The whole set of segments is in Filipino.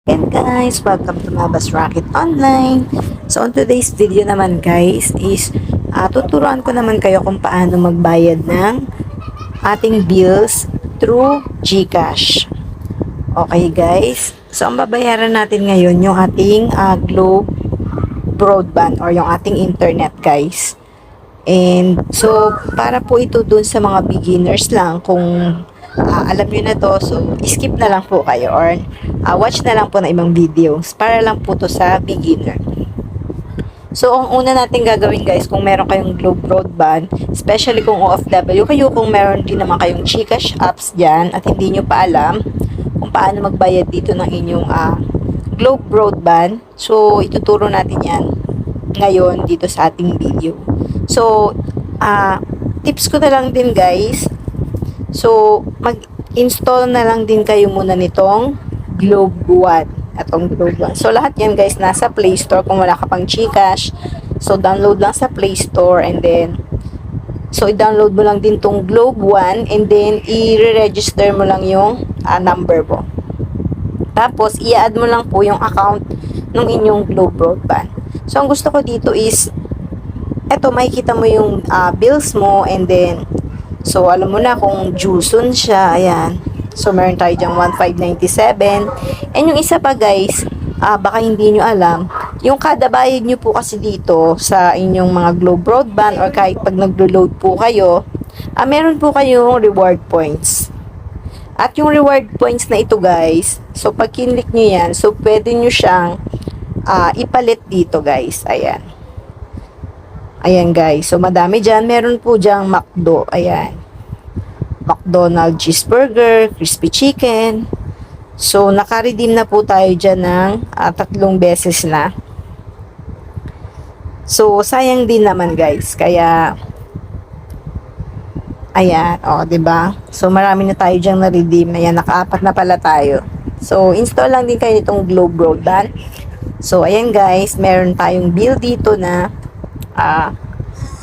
And guys, welcome to Mabas Rocket Online. So on today's video naman guys is tuturuan ko naman kayo kung paano magbayad ng ating bills through GCash. Okay guys, so ang babayaran natin ngayon yung ating Globe broadband or yung ating internet guys. And so para po ito dun sa mga beginners lang kung alam nyo na to, so skip na lang po kayo or watch na lang po ng ibang videos para lang po to sa beginner. So, ang una natin gagawin guys, kung meron kayong Globe Broadband, especially kung OFW kayo, kung meron din naman kayong GCash apps dyan at hindi nyo pa alam kung paano magbayad dito ng inyong Globe Broadband, so ituturo natin yan ngayon dito sa ating video. So, tips ko na lang din guys, so mag-install na lang din kayo muna nitong Globe One. Atong Globe One. So, lahat yan guys, nasa Play Store. Kung wala ka pang GCash, so download lang sa Play Store and then, so i-download mo lang din tong Globe One and then, i-register mo lang yung number mo. Tapos, i-add mo lang po yung account ng inyong Globe Broadband. So, ang gusto ko dito is, eto, makikita mo yung bills mo and then, so, alam mo na kung due soon siya, ayan. So, meron tayo dyang 1,597. And yung isa pa guys, baka hindi nyo alam, yung kada bayad nyo po kasi dito sa inyong mga Globe Broadband or kahit pag naglo-load po kayo, meron po kayong reward points. At yung reward points na ito guys, so pag kinlik nyo yan, so pwede nyo siyang ipalit dito guys. Ayan. Ayan guys. So, madami dyan. Meron po dyang McDo. Ayan. McDonald's cheeseburger, crispy chicken. So, naka-redeem na po tayo dyan ng 3 beses na. So, sayang din naman guys. Kaya, ayan, diba? So, marami na tayo dyan na-redeem. Ayan, naka-4 na pala tayo. So, install lang din kayo nitong Globe Broadband. So, ayan guys, meron tayong bill dito na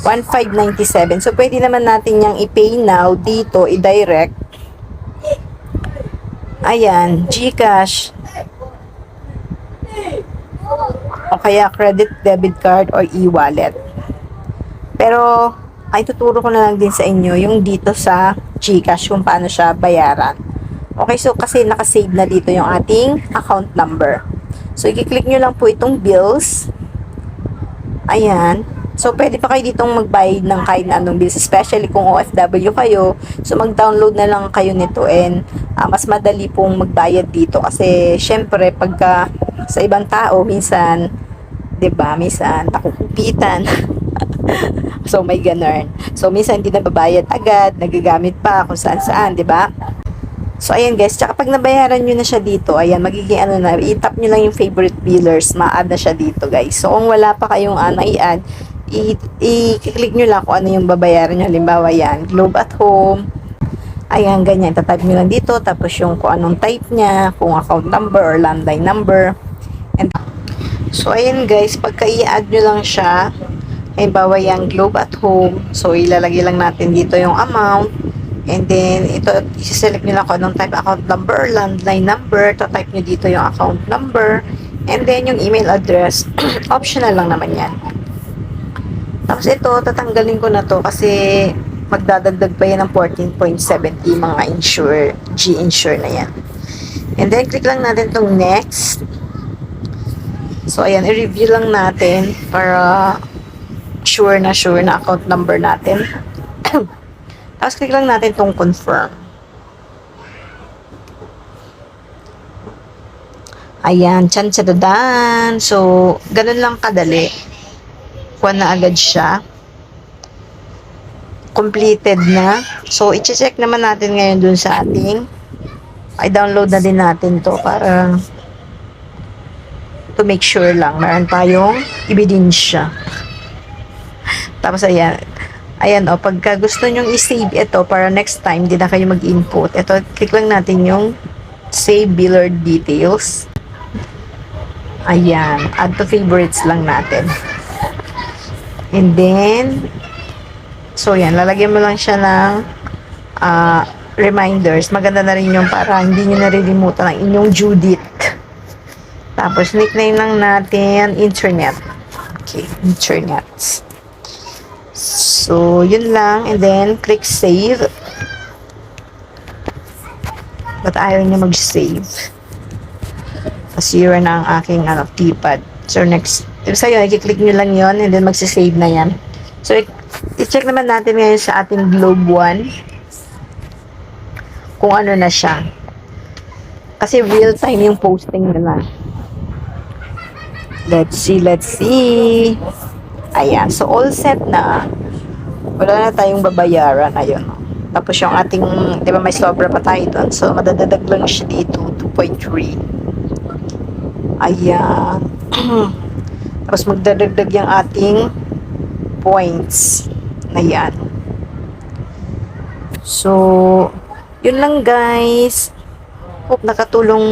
1,597. So, pwede naman natin yung i-pay now dito, i-direct. Ayan, GCash. O kaya credit, debit card, or e-wallet. Pero, ay tuturo ko na lang din sa inyo yung dito sa GCash kung paano siya bayaran. Okay, so kasi nakasave na dito yung ating account number. So, i-click nyo lang po itong bills. Ayan. So, pwede pa kayo ditong magbayad ng kahit na anong bills, especially kung OFW kayo. So, mag-download na lang kayo nito and mas madali pong magbayad dito. Kasi, syempre, pagka sa ibang tao, minsan, 'di ba, minsan nakukupitan. So, may ganun. So, minsan hindi nababayad agad, nagagamit pa kung saan-saan, 'di ba? So, ayan guys, tsaka pag nabayaran nyo na siya dito, ayan, magiging ano na, i-tap nyo lang yung favorite billers, ma-add na siya dito guys. So, kung wala pa kayong na-i-add, i-click nyo lang kung ano yung babayaran nyo. Halimbawa yan, Globe at Home. Ayan, ganyan. Tatype nyo lang dito. Tapos yung kung anong type niya, kung account number or landline number. And, so, ayan guys, pagka i-add nyo lang siya, halimbawa yan, Globe at Home. So, ilalagay lang natin dito yung amount. And then, ito, isi-select nyo lang kung anong type account number or landline number. Tatype nyo dito yung account number. And then, yung email address. Optional lang naman yan. Tapos ito, tatanggalin ko na to kasi magdadagdag pa yan ng 14.70 mga G-insure na yan. And then, click lang natin tong next. So, ayan, i-review lang natin para sure na account number natin. Tapos, click lang natin tong confirm. Ayan, tsan-tsadadan. So, ganun lang kadali. Kuha na agad siya. Completed na. So, i-check naman natin ngayon dun sa ating i-download na din natin to para to make sure lang. Meron tayong ebidensya. Tapos, ayan. Ayan, pagka gusto nyong i-save ito para next time, di na kayo mag-input. Ito, click lang natin yung save biller details. Ayan. Add to favorites lang natin. And then, so yan, lalagyan mo lang siya ng reminders. Maganda na rin yung para hindi nyo narilimutan ang inyong due date. Tapos, nickname lang natin internet. Okay, internet. So, yun lang. And then, click save. But ayaw niya mag-save. Zero na ang aking keypad. So, next. Sa'yo, i-click nyo lang yon and then magsisave na yan. So, i-check naman natin ngayon sa ating Globe One kung ano na siya. Kasi real time yung posting nila. Let's see. Ayan. So, all set na. Wala na tayong babayaran. Ayun. Tapos yung ating, di ba may sobra pa tayo doon. So, madadadag lang siya dito. 2.3. Ayan. Tapos magdadagdag yung ating points. Ayan. So, yun lang guys. Hope nakatulong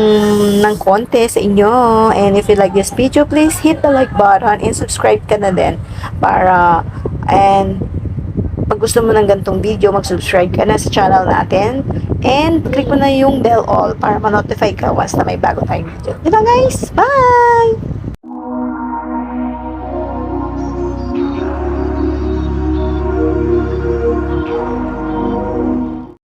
ng konti sa inyo. And if you like this video, please hit the like button and subscribe ka na din. And pag gusto mo ng gantong video, mag-subscribe ka na sa channel natin. And click mo na yung bell all para ma-notify ka once na may bago tayong video. Diba guys? Bye!